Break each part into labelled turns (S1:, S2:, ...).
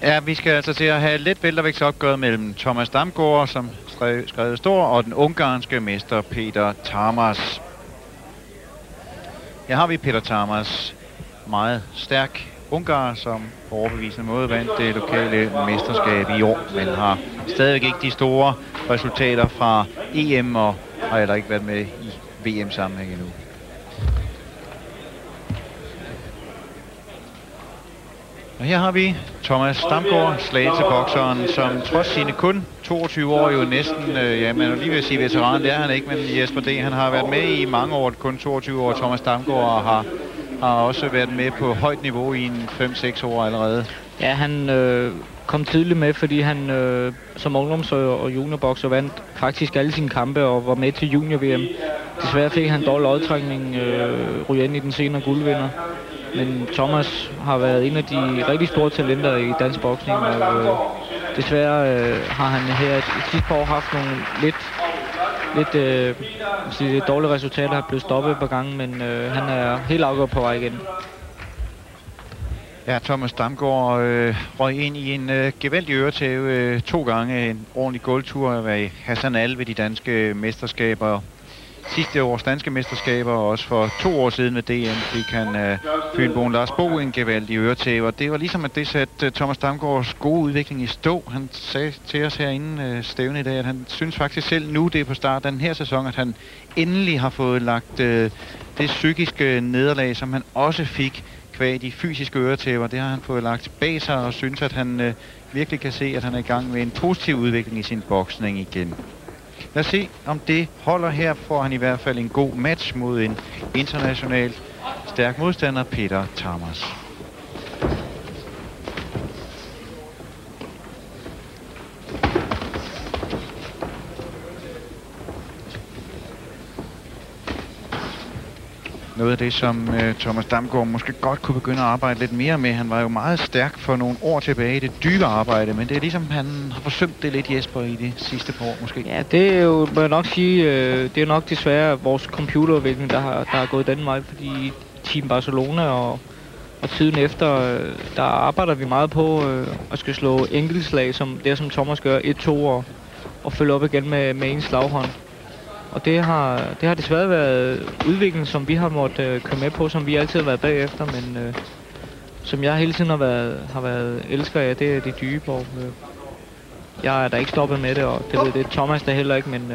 S1: Ja, vi skal altså til at have let weltervægtsopgør mellem Thomas Damgaard, som skrevet stor, og den ungarske mester Peter Tamas. Her har vi Peter Tamas, meget stærk ungar, som på overbevisende måde vandt det lokale mesterskab i år, men har stadigvæk ikke de store resultater fra EM og har heller ikke været med i VM-sammenhæng endnu. Og her har vi Thomas Damgaard, slagelse-bokseren, som trods sine kun 22 år jo næsten, ja, man er lige ved at sige veteran, det er han ikke, men Jesper D. han har været med i mange år, kun 22 år, Thomas Damgaard, og har også været med på højt niveau i en 5-6 år allerede.
S2: Ja, han kom tidligt med, fordi han som ungdoms- og juniorbokser vandt faktisk alle sine kampe og var med til junior-VM. Desværre fik han dårlig lodtrækning, ryger ind i den senere guldvinder. Men Thomas har været en af de rigtig store talenter i dansk boksning, og desværre har han her i sidste par år haft nogle lidt dårlige resultater, har blevet stoppet på gangen, men han er helt afgjort på vej igen.
S1: Ja, Thomas Damgaard røg ind i en gevaldig øretæve 2 gange, en ordentlig gulvtur ved Hassan Al ved de danske mesterskaber. Sidste års danske mesterskaber, og også for 2 år siden ved DM, fik han fynboen Lars Bo en gevaldig øretæve. Og det var ligesom, at det satte Thomas Damgaards gode udvikling i stå. Han sagde til os herinde stævne i dag, at han synes faktisk selv nu, det er på start af den her sæson, at han endelig har fået lagt det psykiske nederlag, som han også fik kvad de fysiske øretæver. Det har han fået lagt bag sig, og synes, at han virkelig kan se, at han er i gang med en positiv udvikling i sin boksning igen. Lad os se, om det holder. Her får han i hvert fald en god match mod en internationalt stærk modstander, Peter Tamas. Noget af det, som Thomas Damgaard måske godt kunne begynde at arbejde lidt mere med. Han var jo meget stærk for nogle år tilbage i det dybe arbejde, men det er ligesom, han har forsømt det lidt, Jesper, i de sidste par år måske.
S2: Ja, det er jo, må jeg nok sige, det er nok desværre vores computerudvikling, der har gået den vej, fordi Team Barcelona og tiden efter, der arbejder vi meget på at skal slå enkeltslag, som Thomas gør, 1-2 og følge op igen med en slaghånd. Og det har desværre været udviklingen, som vi har måttet køre med på, som vi altid har været bagefter, men som jeg hele tiden har været elsker af, det er det dybe, og jeg er da ikke stoppet med det, og det er Thomas der heller ikke, men...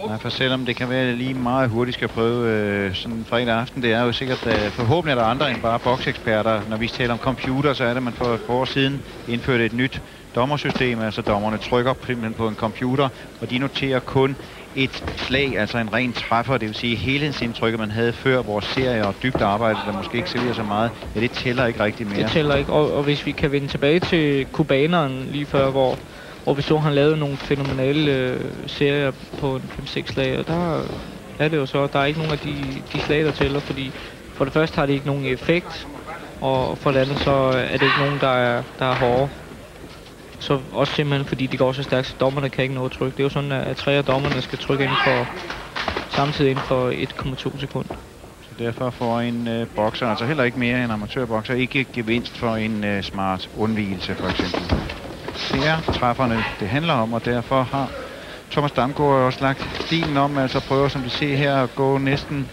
S1: Nej, for selvom det kan være lige meget hurtigt skal prøve sådan fredag aften, det er jo sikkert, forhåbentlig er der andre end bare bokseksperter. Når vi taler om computer, så er det, man for et par år siden indførte et nyt dommersystem, altså dommerne trykker simpelthen på en computer, og de noterer kun et slag, altså en ren træffer, det vil sige helhedsindtrykket, man havde før vores serie og dybt arbejde, der måske ikke serverer så meget, ja, det tæller ikke rigtig mere.
S2: Det tæller ikke, og hvis vi kan vende tilbage til kubaneren lige før, hvor vi så, han lavede nogle fænomenale serier på 5-6 slag, og der er det jo så, der er ikke nogen af de slag, der tæller, fordi for det første har det ikke nogen effekt, og for det andet så er det ikke nogen, der er hårde. Så også simpelthen fordi de går så stærkt, så dommerne kan ikke nå at trykke. Det er jo sådan, at 3 af dommerne skal trykke samtidig inden for 1,2 sekunder.
S1: Så derfor får en bokser, altså heller ikke mere en amatørbokser, ikke gevinst for en smart undvigelse for eksempel. Det er træfferne, det handler om, og derfor har Thomas Damgaard også lagt stilen om, altså prøver, som vi ser her, at gå næsten...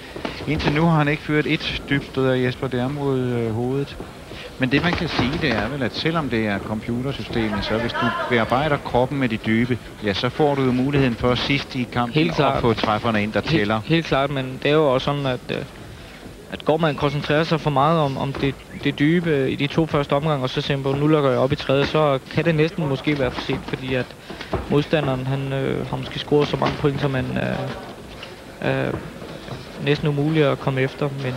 S1: Indtil nu har han ikke ført et dybt stød af Jesper, det er mod hovedet. Men det man kan sige, det er vel, at selvom det er computersystemet, så hvis du bearbejder kroppen med de dybe, ja, så får du jo muligheden for sidst i kampen at få træfferne ind, der tæller.
S2: Helt klart, men det er jo også sådan, at går man koncentrerer sig for meget om det dybe i de 2 første omgange, og så simpelthen nu lukker jeg op i 3., så kan det næsten måske være for sent, fordi at modstanderen, han har måske scoret så mange point, som man næsten umuligt at komme efter, men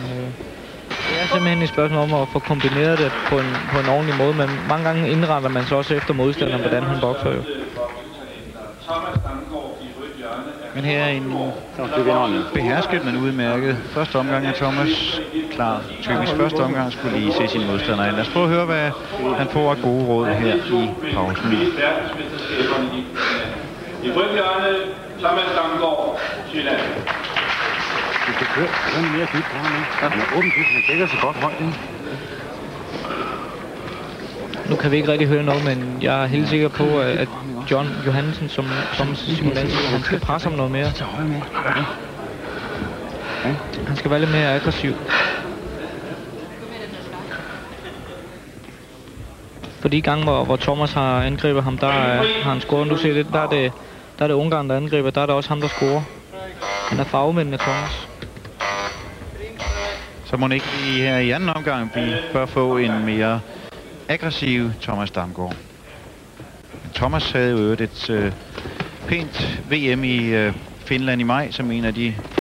S2: det er simpelthen et spørgsmål om at få kombineret det på en ordentlig måde, men mange gange indretter man så også efter modstanderen, hvordan han bokser jo.
S1: Men her er en behersket, men udmærket. Første omgang er Thomas klar. Typisk første omgang skulle lige se sin modstander ind. Lad os prøve at høre, hvad han får af gode råd her i pausen.
S3: I Rødbjørne, Thomas Damgaard, Sjælland.
S4: Du skal køre mere dybt på ham, ikke? Han er åben dybt, han dækker sig godt højt, ikke?
S2: Nu kan vi ikke rigtig høre noget, men jeg er helt sikker på, at John Johansen som Simon Landsby, han skal presse ham noget mere. Han skal være lidt mere aggressiv. For de gange, hvor Thomas har angrebet ham, der har han scoret. Nu ser det, der er det Ungarn, der angriber. Der er det også ham, der scorer. Han er farvemændende, Thomas.
S1: Så må ikke lige her i anden omgang, vi bør få en mere aggressiv Thomas Damgaard. Thomas havde jo et pænt VM i Finland i maj, som en af de